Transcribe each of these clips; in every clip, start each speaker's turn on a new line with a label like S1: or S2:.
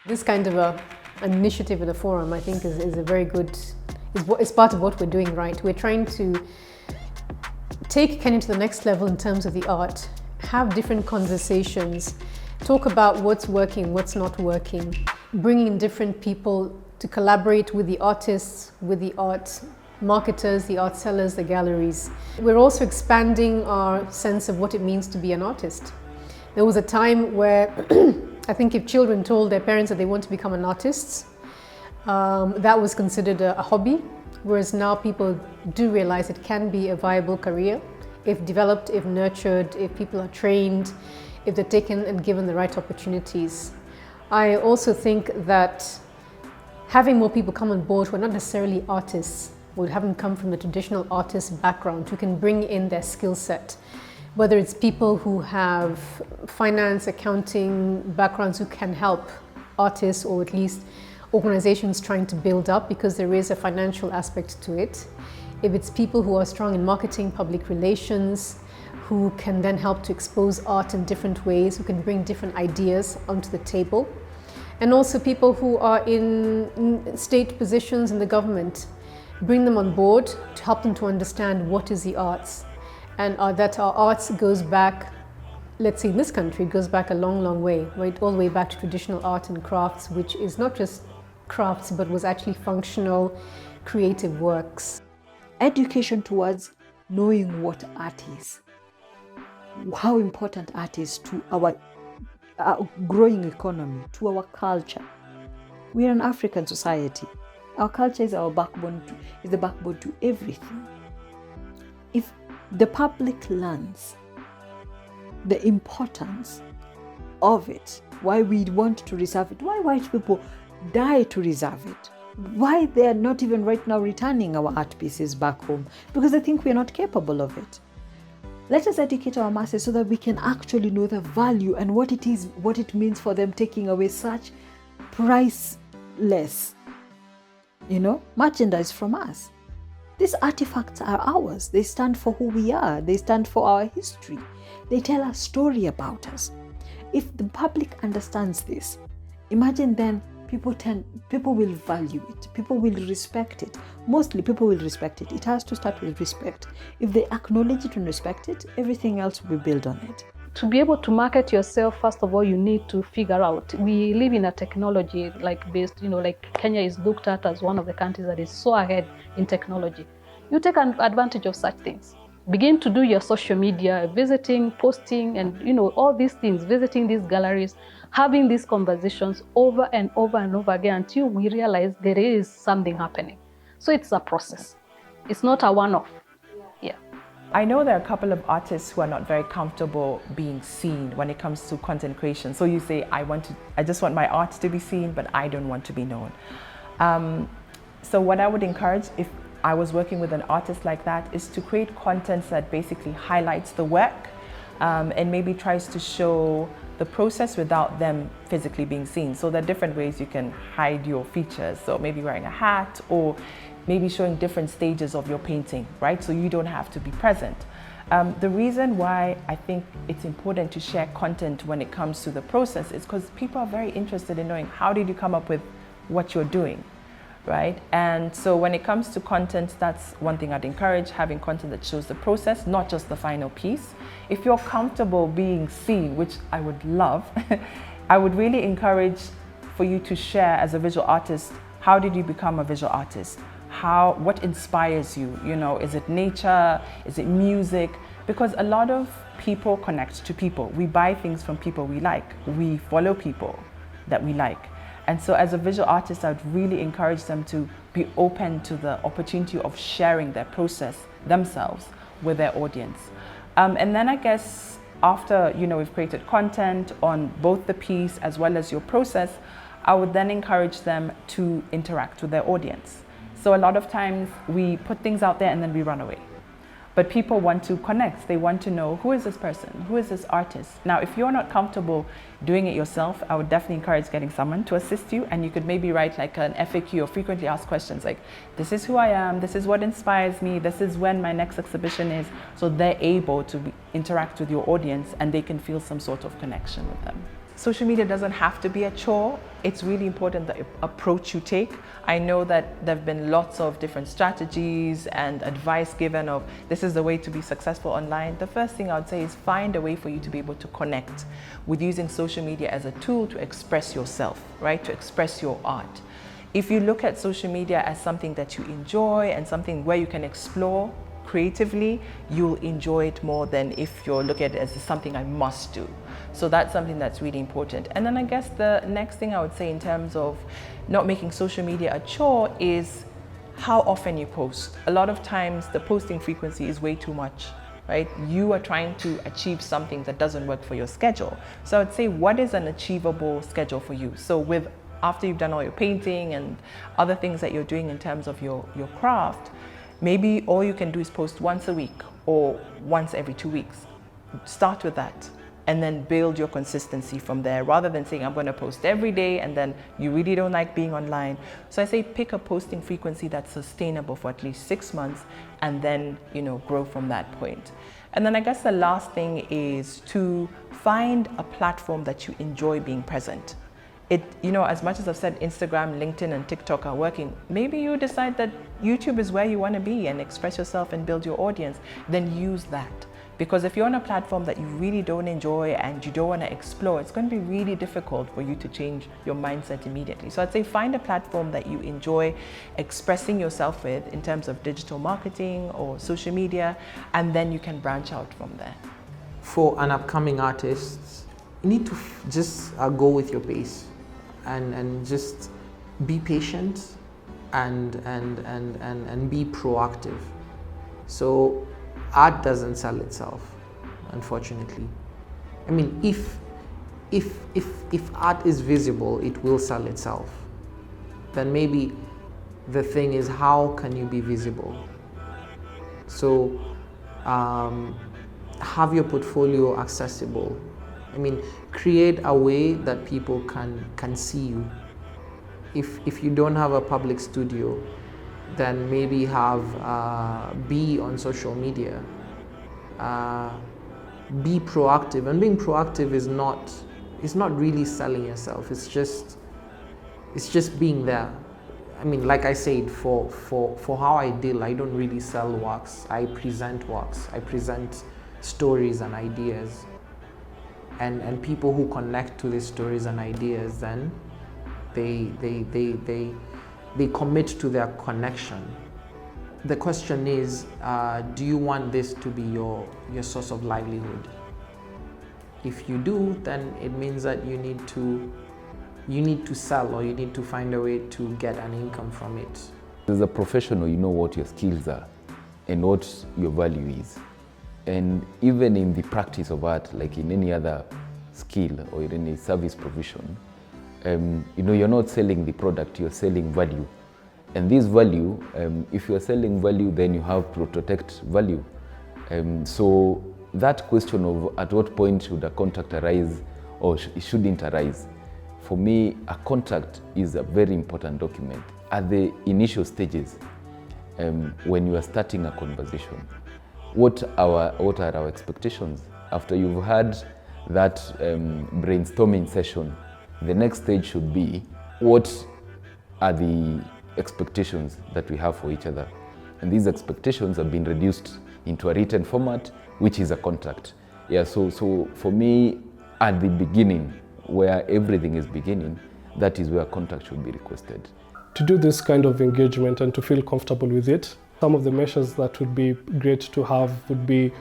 S1: This kind of an initiative in a forum, I think, is a very good, is part of what we're doing, right? We're trying to take Kenya to the next level in terms of the art, have different conversations, talk about what's working, what's not working, bringing in different people to collaborate with the artists, with the art marketers, the art sellers, the galleries. We're also expanding our sense of what it means to be an artist. There was a time where I think if children told their parents that they want to become an artist, that was considered a hobby, whereas now people do realize it can be a viable career if developed, if nurtured, if people are trained, if they're taken and given the right opportunities. I also think that having more people come on board who are not necessarily artists, who haven't come from the traditional artist background, who can bring in their skill set, whether it's people who have finance, accounting backgrounds who can help artists, or at least organizations trying to build up, because there is a financial aspect to it. If it's people who are strong in marketing, public relations, who can then help to expose art in different ways, who can bring different ideas onto the table. And also people who are in state positions in the government, bring them on board to help them to understand what is the arts. And that our arts goes back, let's say in this country, it goes back a long, long way, right? All the way back to traditional art and crafts, which is not just crafts, but was actually functional, creative works.
S2: Education towards knowing what art is, how important art is to our growing economy, to our culture. We are an African society. Our culture is our backbone, is the backbone to everything. If the public learns the importance of it, why we want to reserve it, why white people die to reserve it, why they are not even right now returning our art pieces back home, because they think we are not capable of it. Let us educate our masses so that we can actually know the value and what it is, what it means for them taking away such priceless, merchandise from us. These artifacts are ours. They stand for who we are. They stand for our history. They tell a story about us. If the public understands this, imagine then people will value it. People will respect it. Mostly people will respect it. It has to start with respect. If they acknowledge it and respect it, everything else will be built on it.
S3: To be able to market yourself, first of all, you need to figure out. We live in a technology based, like Kenya is looked at as one of the countries that is so ahead in technology. You take advantage of such things. Begin to do your social media, visiting, posting, and all these things, visiting these galleries, having these conversations over and over and over again until we realize there is something happening. So it's a process. It's not a one-off. Yeah.
S4: I know there are a couple of artists who are not very comfortable being seen when it comes to content creation. So you say, I just want my art to be seen, but I don't want to be known. So what I would encourage, if I was working with an artist like that, is to create content that basically highlights the work and maybe tries to show the process without them physically being seen. So there are different ways you can hide your features. So maybe wearing a hat, or maybe showing different stages of your painting, right? So you don't have to be present. The reason why I think it's important to share content when it comes to the process is because people are very interested in knowing, how did you come up with what you're doing, right? And so when it comes to content, that's one thing I'd encourage, having content that shows the process, not just the final piece. If you're comfortable being seen, which I would love, I would really encourage for you to share as a visual artist, how did you become a visual artist? What inspires you? Is it nature? Is it music? Because a lot of people connect to people. We buy things from people we like. We follow people that we like. And so as a visual artist, I would really encourage them to be open to the opportunity of sharing their process themselves with their audience. And then I guess after we've created content on both the piece as well as your process, I would then encourage them to interact with their audience. So a lot of times we put things out there and then we run away. But people want to connect. They want to know, who is this person? Who is this artist? Now, if you're not comfortable doing it yourself, I would definitely encourage getting someone to assist you. And you could maybe write like an FAQ, or frequently asked questions, like, this is who I am, this is what inspires me, this is when my next exhibition is. So they're able to interact with your audience and they can feel some sort of connection with them. social media doesn't have to be a chore. It's really important the approach you take. I know that there have been lots of different strategies and advice given of this is the way to be successful online. The first thing I would say is find a way for you to be able to connect with using social media as a tool to express yourself, right? To express your art. If you look at social media as something that you enjoy and something where you can explore creatively, you'll enjoy it more than if you're looking at it as something I must do. So that's something that's really important. And then I guess the next thing I would say in terms of not making social media a chore is how often you post. A lot of times the posting frequency is way too much, right? You are trying to achieve something that doesn't work for your schedule. So I would say, what is an achievable schedule for you? So after you've done all your painting and other things that you're doing in terms of your craft, maybe all you can do is post once a week or once every 2 weeks. Start with that and then build your consistency from there, rather than saying I'm going to post every day and then you really don't like being online. So I say pick a posting frequency that's sustainable for at least 6 months and then, grow from that point. And then I guess the last thing is to find a platform that you enjoy being present. As much as I've said Instagram, LinkedIn, and TikTok are working, maybe you decide that YouTube is where you want to be and express yourself and build your audience, then use that. Because if you're on a platform that you really don't enjoy and you don't want to explore, it's going to be really difficult for you to change your mindset immediately. So I'd say find a platform that you enjoy expressing yourself with in terms of digital marketing or social media, and then you can branch out from there.
S5: For an upcoming artist, you need to just go with your pace. And just be patient and be proactive. So art doesn't sell itself, unfortunately. I mean, if art is visible, it will sell itself. Then maybe the thing is, how can you be visible? So have your portfolio accessible. I mean, create a way that people can see you. If you don't have a public studio, then maybe be on social media. Be proactive, and being proactive is not really selling yourself. It's just being there. I mean, like I said, for how I deal, I don't really sell works. I present works. I present stories and ideas. And people who connect to these stories and ideas, then they commit to their connection. The question is, do you want this to be your source of livelihood? If you do, then it means that you need to sell, or you need to find a way to get an income from it.
S6: As a professional, you know what your skills are and what your value is. And even in the practice of art, like in any other skill or in any service provision, you're not selling the product, you're selling value. And this value, if you're selling value, then you have to protect value. So that question of at what point should a contract arise or it shouldn't arise, for me, a contract is a very important document. At the initial stages, when you are starting a conversation, what are our expectations? After you've had that brainstorming session, the next stage should be, what are the expectations that we have for each other? And these expectations have been reduced into a written format, which is a contract. Yeah, so for me, at the beginning, where everything is beginning, that is where a contract should be requested.
S7: To do this kind of engagement and to feel comfortable with it, some of the measures that would be great to have would be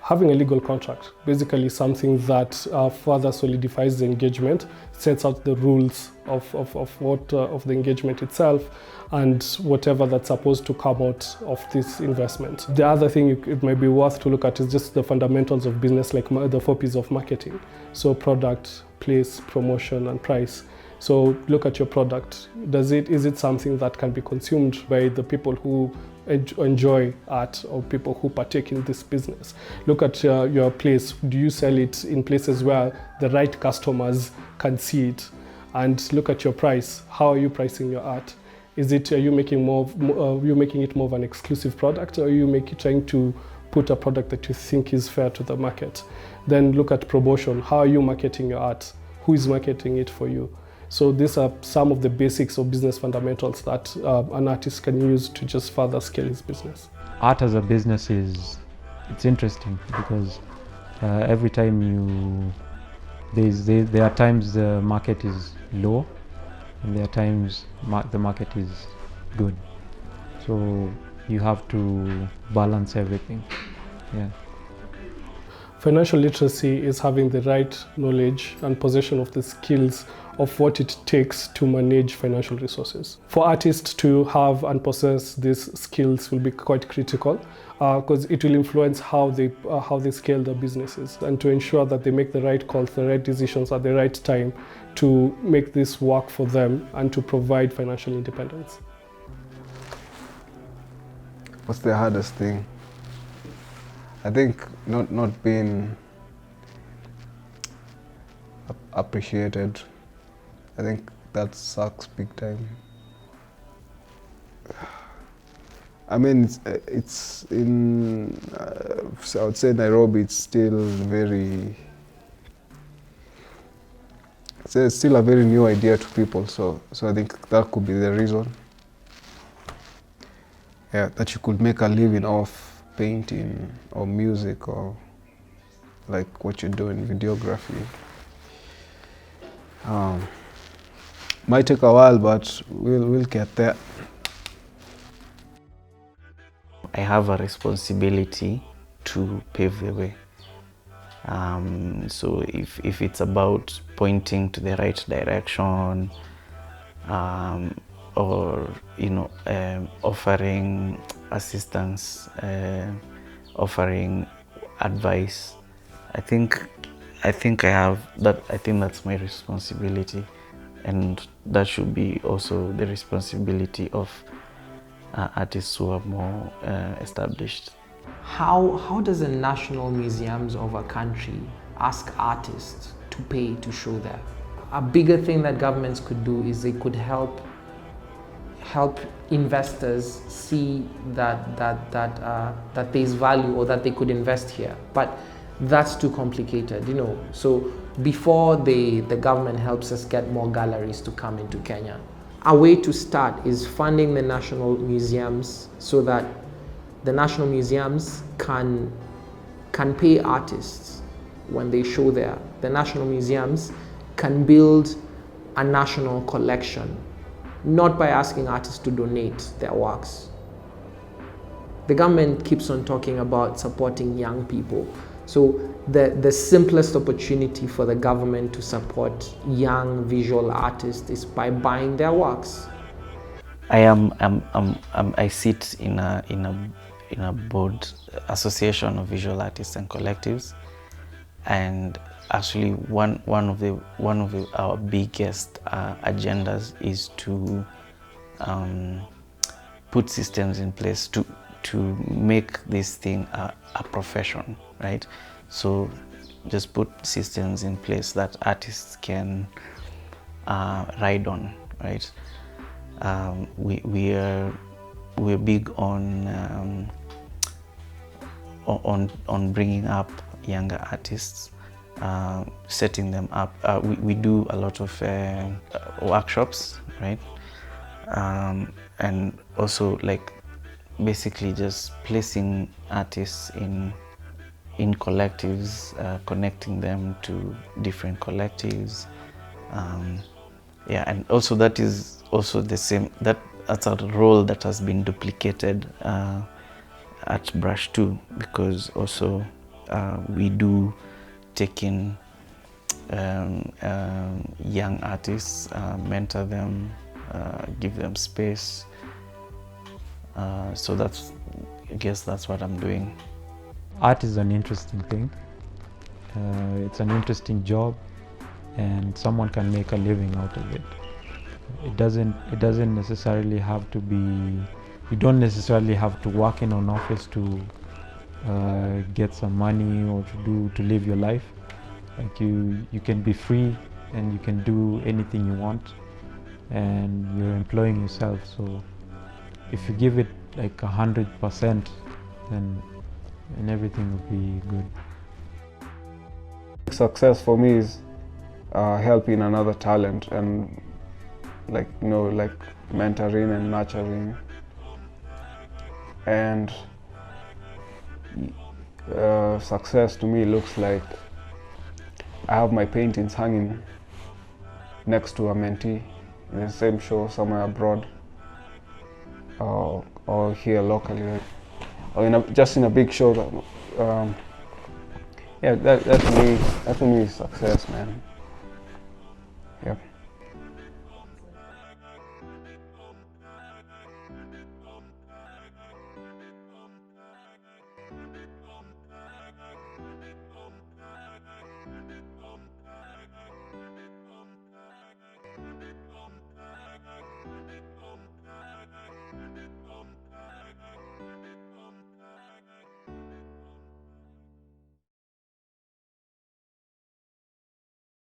S7: having a legal contract, basically something that further solidifies the engagement, sets out the rules of the engagement itself, and whatever that's supposed to come out of this investment. The other thing it may be worth to look at is just the fundamentals of business, like the 4 P's of marketing. So product, place, promotion, and price. So look at your product. Is it something that can be consumed by the people who enjoy art or people who partake in this business? Look at your place. Do you sell it in places where the right customers can see it? And look at your price. How are you pricing your art? Are you making it more of an exclusive product, or are you trying to put a product that you think is fair to the market? Then look at promotion. How are you marketing your art? who is marketing it for you. So these are some of the basics or business fundamentals that an artist can use to just further scale his business.
S8: Art as a business it's interesting because every time there are times the market is low and there are times the market is good. So you have to balance everything. Yeah.
S7: Financial literacy is having the right knowledge and possession of the skills of what it takes to manage financial resources. For artists to have and possess these skills will be quite critical because it will influence how they scale their businesses, and to ensure that they make the right calls, the right decisions at the right time to make this work for them and to provide financial independence.
S9: What's the hardest thing? I think not being appreciated. I think that sucks big time. I mean, it's in, I would say Nairobi, it's still it's still a very new idea to people, so I think that could be the reason. Yeah, that you could make a living off painting or music or like what you do in videography. Might take a while, but we'll get there.
S10: I have a responsibility to pave the way. So if it's about pointing to the right direction, or offering assistance, offering advice, I think I have that. I think that's my responsibility, and that should be also the responsibility of artists who are more established.
S5: How does the national museums of a country ask artists to pay to show there? A bigger thing that governments could do is they could help investors see that there's value, or that they could invest here. But that's too complicated, So before the government helps us get more galleries to come into Kenya, a way to start is funding the national museums so that the national museums can pay artists when they show there. The national museums can build a national collection, not by asking artists to donate their works. The government keeps on talking about supporting young people. So the simplest opportunity for the government to support young visual artists is by buying their works.
S10: I sit in a board association of visual artists and collectives, and actually one of our biggest agendas is to put systems in place to make this thing a profession, right? So just put systems in place that artists can ride on, right? We're big on bringing up younger artists, setting them up. We do a lot of workshops, right? And also basically just placing artists in collectives, connecting them to different collectives. And also that is also the same, that's a role that has been duplicated at Brush too, because also we do take in young artists, mentor them, give them space. So I guess that's what I'm doing.
S8: Art is an interesting thing. It's an interesting job, and someone can make a living out of it. It doesn't necessarily have to be. You don't necessarily have to work in an office to get some money or to live your life. Like you can be free and you can do anything you want, and you're employing yourself. So if you give it 100%, then everything will be good.
S9: Success for me is helping another talent and like, you know, like mentoring and nurturing. And success to me looks like I have my paintings hanging next to a mentee in the same show somewhere abroad, or here locally, or just in a big show. Yeah, that for me is success, man. Yep.